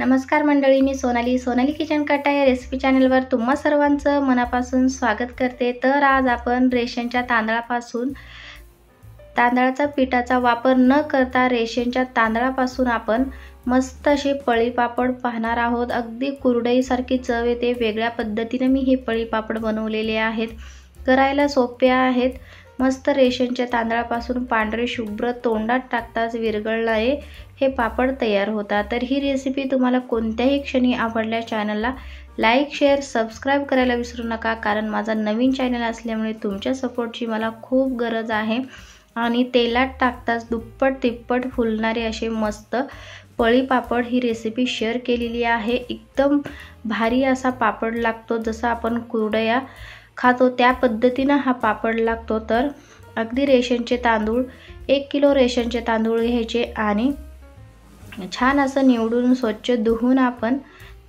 नमस्कार मंडळी, मी सोनाली किचन कट्टा या रेसिपी चॅनलवर तुम्हा सर्वांचं मनापासून स्वागत करते। तर आज आपण रेशनच्या तांदळापासून तांदळाचा पिठाचा वापर न करता रेशनच्या तांदळापासून आपण मस्त असे पळी पापड पाहणार आहोत। अगदी कुरडईसारखी चव येते। वेगळ्या पद्धतीने मी हे पळी पापड बनवलेले आहेत, करायला सोपे आहेत। मस्त रेशनच्या तांदळापासून पांढरे शुभ्र तोंडात टाकताच विरघळणारे हे पापड तयार होतात। तर ही रेसिपी तुम्हाला कोणत्याही क्षणी आवडल्यास चॅनलला लाईक शेअर सबस्क्राइब करायला विसरू नका, कारण माझा नवीन चॅनल असल्यामुळे तुमच्या सपोर्टची मला खूप गरज आहे। आणि तेलात टाकताच दुप्पट तिप्पट फुलणारे असे मस्त पळी पापड ही रेसिपी शेअर केलेली आहे। एकदम भारी असा पापड लागतो, जसा आपण कुरडया खातो त्या पद्धतीने हा पापड लागतो। तर अगदी रेशनचे तांदूळ 1 किलो रेशनचे तांदूळ घ्यायचे आणि छान असं निवडून स्वच्छ धुवून आपण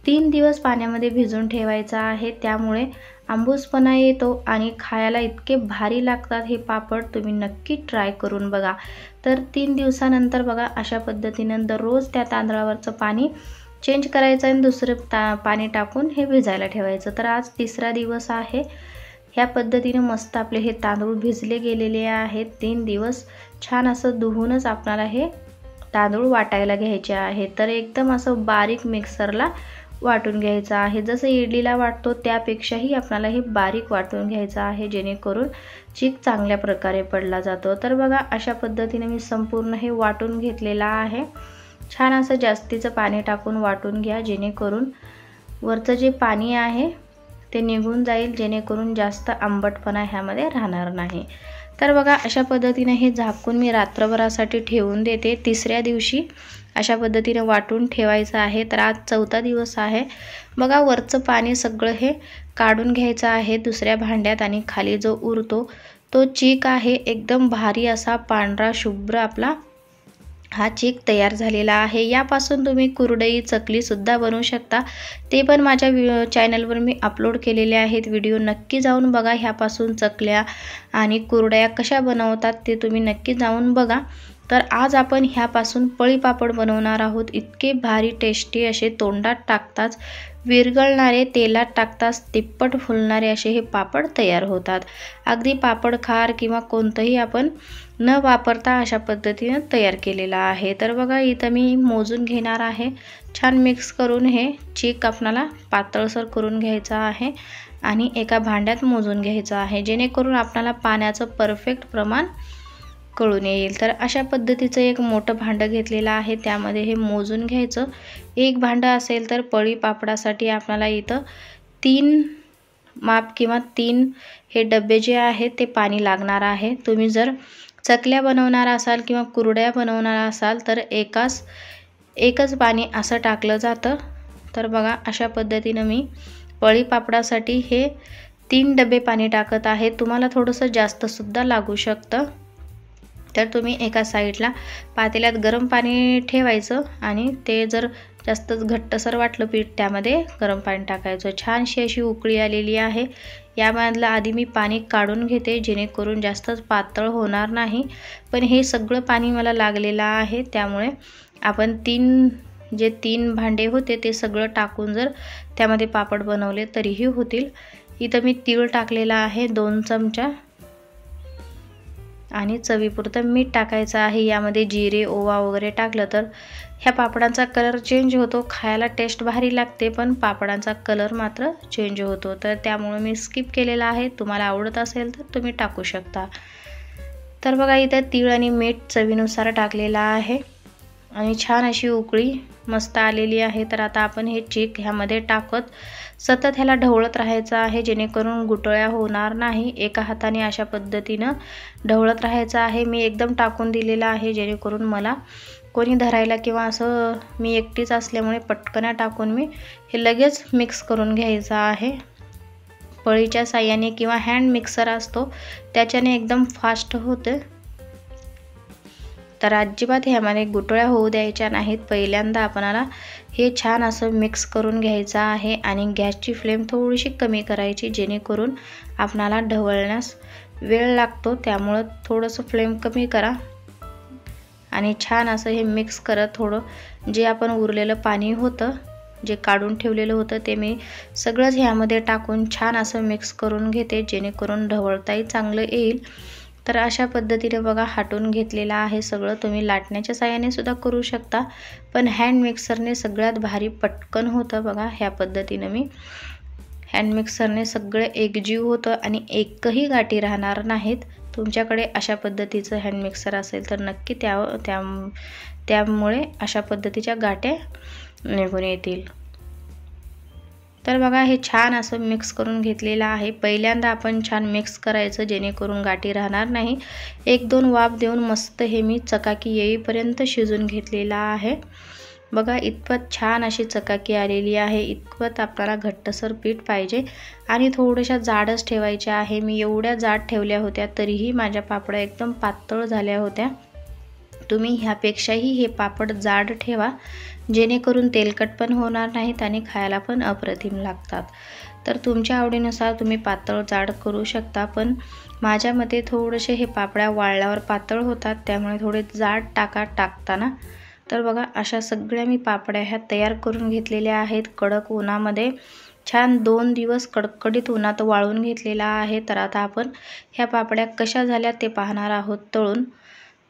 3 दिवस पाण्यामध्ये भिजवून ठेवायचा आहे। त्यामुळे आंबूसपणा येतो आणि खायला इतके भारी लागतात हे पापड। तुम्ही नक्की ट्राय करून बघा। तर 3 दिवसानंतर बघा अशा पद्धतीने दररोज त्या तांदळावरचं पाणी चेंज करायचं आणि दुसरं पाणी टाकून हे भिजायला ठेवायचं। तर आज 3रा दिवस आहे। ह्या पद्धतीने मस्त आपले हे तांदूळ भिजले गेलेले आहेत। 3 दिवस छान असं धुवूनच आपल्याला हे तांदूळ वाटायला घ्यायचे आहे। तर एकदम असं बारीक मिक्सरला वाटून घ्यायचं आहे। जसं इडलीला वाटतो त्यापेक्षाही आपल्याला हे बारीक वाटून घ्यायचं आहे, जेणेकरून चीक चांगल्या प्रकारे पडला जातो। तर बघा अशा पद्धतीने मी संपूर्ण हे वाटून घेतलेला आहे। छान असं जास्तीचं पाणी टाकून वाटून घ्या, जेणेकरून वरचं जे पाणी आहे ते निघून जाईल, जेणेकरून जास्त आंबटपणा ह्यामध्ये राहणार नाही। तर बघा अशा पद्धतीने हे झाकून मी रात्रभरासाठी ठेवून देते। 3ऱ्या दिवशी अशा पद्धतीने वाटून ठेवायचं आहे। तर आज 4था दिवस आहे। बघा वरचं पाणी सगळं हे काढून घ्यायचं आहे दुसऱ्या भांड्यात आणि खाली जो उरतो तो चीक आहे एकदम भारी असा पांढरा शुभ्र आपला हा चीक तयार झालेला आहे। यापासून तुम्ही कुरडई चकली सुद्धा बनवू शकता। ते पण माझ्या चॅनलवर मी अपलोड केलेले आहेत व्हिडिओ, नक्की जाऊन बघा। ह्यापासून चकल्या आणि कुरडया कशा बनवतात ते तुम्ही नक्की जाऊन बघा। तर आज आपण ह्यापासून पळी पापड बनवणार आहोत। इतके भारी टेस्टी असे तोंडात टाकताच विरघळणारे, तेलात टाकताच तिप्पट फुलणारे असे हे पापड तयार होतात। अगदी पापड खार किंवा कोणतंही आपण न वापरता अशा पद्धतीने तयार केलेला आहे। तर बघा इथं मी मोजून घेणार आहे। छान मिक्स करून हे चीक आपल्याला पातळसर करून घ्यायचा आहे आणि एका भांड्यात मोजून घ्यायचं आहे, जेणेकरून आपल्याला पाण्याचं परफेक्ट प्रमाण कळून येईल। तर अशा पद्धतीचं एक मोठं भांडं घेतलेलं आहे, त्यामध्ये हे मोजून घ्यायचं। एक भांडं असेल तर पळी पापडासाठी आपल्याला इथं 3 माप किंवा 3 हे डबे जे आहेत ते पाणी लागणार आहे। तुम्ही जर चकल्या बनवणार असाल किंवा कुरड्या बनवणार असाल तर एकच पाणी असं टाकलं जातं। तर बघा अशा पद्धतीने मी पळी पापडासाठी हे 3 डबे पाणी टाकत आहे। तुम्हाला थोडंसं जास्त सुद्धा लागू शकतं। तर तुम्ही एका साईडला पातेल्यात गरम पाणी ठेवायचं आणि ते जर जास्तच घट्टसर वाटलं पीठ त्यामध्ये गरम पाणी टाकायचं। छानशी अशी उकळी आलेली आहे। यामधलं आधी मी पाणी काढून घेते, जेणेकरून जास्तच पातळ होणार नाही। पण हे सगळं पाणी मला लागलेलं आहे, त्यामुळे आपण 3 भांडे होते ते सगळं टाकून जर त्यामध्ये पापड बनवले तरीही होतील। इथं मी तीळ टाकलेला आहे 2 चमचा आणि चवीपुरतं मीठ टाकायचं आहे। यामध्ये जिरे ओवा वगैरे टाकलं तर ह्या पापडांचा कलर चेंज होतो, खायला टेस्ट भारी लागते, पण पापडांचा कलर मात्र चेंज होतो। तर त्यामुळे मी स्किप केलेला आहे। तुम्हाला आवडत असेल तर तुम्ही टाकू शकता। तर बघा इथं तीळ आणि मीठ चवीनुसार टाकलेला आहे आणि छान अशी उकळी मस्त आलेली आहे। तर आता आपण हे चीक ह्यामध्ये टाकत सतत ह्याला ढवळत राहायचं आहे, जेणेकरून गुठळ्या होणार नाही। एका हाताने अशा पद्धतीनं ढवळत राहायचं आहे। मी एकदम टाकून दिलेला आहे, जेणेकरून मला कोणी धरायला किंवा असं मी एकटीच असल्यामुळे पटकन टाकून मी हे लगेच मिक्स करून घ्यायचं आहे। पळीच्या साहाय्याने किंवा हँड मिक्सर असतो त्याच्याने एकदम फास्ट होते। तर अजिबात ह्यामध्ये गुठळ्या होऊ द्यायच्या नाहीत। पहिल्यांदा आपल्याला हे छान असं मिक्स करून घ्यायचं आहे आणि गॅसची फ्लेम थोडीशी कमी करायची, जेणेकरून आपल्याला ढवळण्यास वेळ लागतो। त्यामुळे थोडंसं फ्लेम कमी करा आणि छान असं हे मिक्स करत थोडं जे आपण उरलेलं पाणी होतं जे काढून ठेवलेलं होतं ते मी सगळंच ह्यामध्ये टाकून छान असं मिक्स करून घेते, जेणेकरून ढवळताही चांगलं येईल। तर अशा पद्धतीने बघा हटून घेतलेलं आहे सगळं। तुम्ही लाटण्याच्या साहाय्याने सुद्धा करू शकता, पण हँड मिक्सरने सगळ्यात भारी पटकन होतं बघा। ह्या पद्धतीने मी हँड मिक्सरने सगळे एकजीव होतं आणि एकही गाठी राहणार नाहीत। तुमच्याकडे अशा पद्धतीचं हँड मिक्सर असेल तर नक्की त्यामुळे अशा पद्धतीच्या गाठ्या निघून येतील। तर बघा हे छान असं मिक्स करून घेतलेलं आहे। पहिल्यांदा आपण छान मिक्स करायचं जेणेकरून गाठी राहणार नाही। 1-2 वाफ देऊन मस्त हे मी चकाकी येईपर्यंत शिजून घेतलेला आहे। बघा इतपत छान अशी चकाकी आलेली आहे। इतपत आपल्याला घट्टसर पीठ पाहिजे आणि थोड्याशा जाडच ठेवायच्या आहे। मी एवढ्या जाड ठेवल्या होत्या तरीही माझ्या पापड्या एकदम पातळ झाल्या होत्या। तुम्ही ह्यापेक्षाही हे पापड जाड ठेवा, जेणेकरून तेलकट पण होणार नाहीत आणि खायला पण अप्रतिम लागतात। तर तुमच्या आवडीनुसार तुम्ही पातळ जाड करू शकता, पण माझ्या मते थोडेसे हे पापड्या वाळल्यावर पातळ होतात, त्यामुळे थोडे जाड टाकताना। तर बघा अशा सगळ्या मी पापड्या ह्या तयार करून घेतलेल्या आहेत। कडक उन्हामध्ये छान 2 दिवस कडकडीत उन्हात वाळून घेतलेला आहे। तर आता आपण ह्या पापड्या कशा झाल्या ते पाहणार आहोत तळून।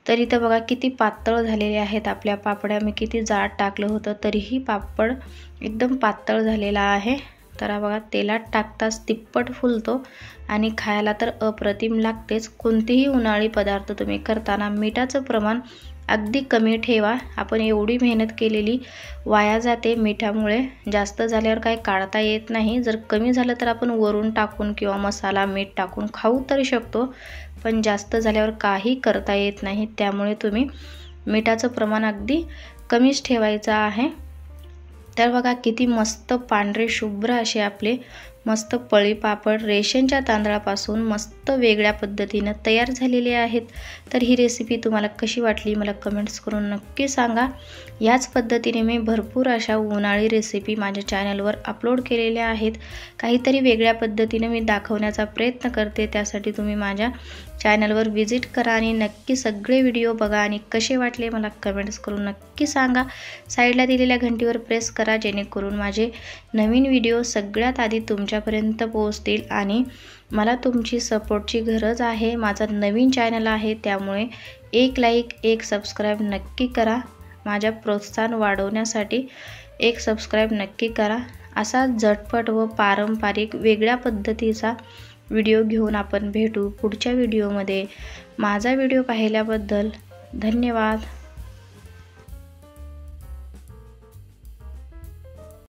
तर इथं बघा किती पातळ झालेले आहेत आपल्या पापड्या। मी किती जाड टाकलं होतं तरीही पापड एकदम पातळ झालेला आहे। तर बघा तेलात टाकताच तिप्पट फुलतो आणि खायला तर अप्रतिम लागतेच। कोणतेही उन्हाळी पदार्थ तुम्ही करताना मिठाचं प्रमाण अगदी कमी ठेवा। आपण एवढी मेहनत केलेली वाया जाते मिठामुळे। जास्त झाल्यावर काही काढता येत नाही। जर कमी झालं तर आपण वरून टाकून किंवा मसाला मीठ टाकून खाऊ तरी शकतो, पण जास्त झाल्यावर काही करता येत नाही। त्यामुळे तुम्ही मिठाचं प्रमाण अगदी कमीच ठेवायचं आहे। तर बघा किती मस्त पांढरे शुभ्र असे आपले मस्त पळी पापड रेशनच्या तांदळापासून मस्त वेगळ्या पद्धतीने तयार झालेले आहेत। तर ही रेसिपी तुम्हाला कशी वाटली मला कमेंट्स करून नक्की सांगा। याच पद्धतीने मी भरपूर अशा उन्हाळी रेसिपी माझ्या चॅनलवर अपलोड केलेल्या आहेत। काहीतरी वेगळ्या पद्धतीने मी दाखवण्याचा प्रयत्न करते, त्यासाठी तुम्ही माझ्या चॅनलवर विजिट करा आणि नक्की सगळे व्हिडिओ बघा आणि कसे वाटले मला कमेंट्स करून नक्की सांगा। साईडला दिलेल्या घंटीवर प्रेस करा, जेणेकरून माझे नवीन व्हिडिओ सगळ्यात आधी तुमच्यापर्यंत पोहोचतील आणि मला तुमची सपोर्टची गरज आहे। माझा नवीन चॅनल आहे, त्यामुळे एक लाईक एक सबस्क्राईब नक्की करा। माझ्या प्रोत्साहन वाढवण्यासाठी एक सबस्क्राईब नक्की करा। असा झटपट व पारंपरिक वेगळ्या पद्धतीचा व्हिडिओ घेऊन आपण भेटू पुढच्या व्हिडिओमध्ये। माझा व्हिडिओ पाहिल्याबद्दल धन्यवाद।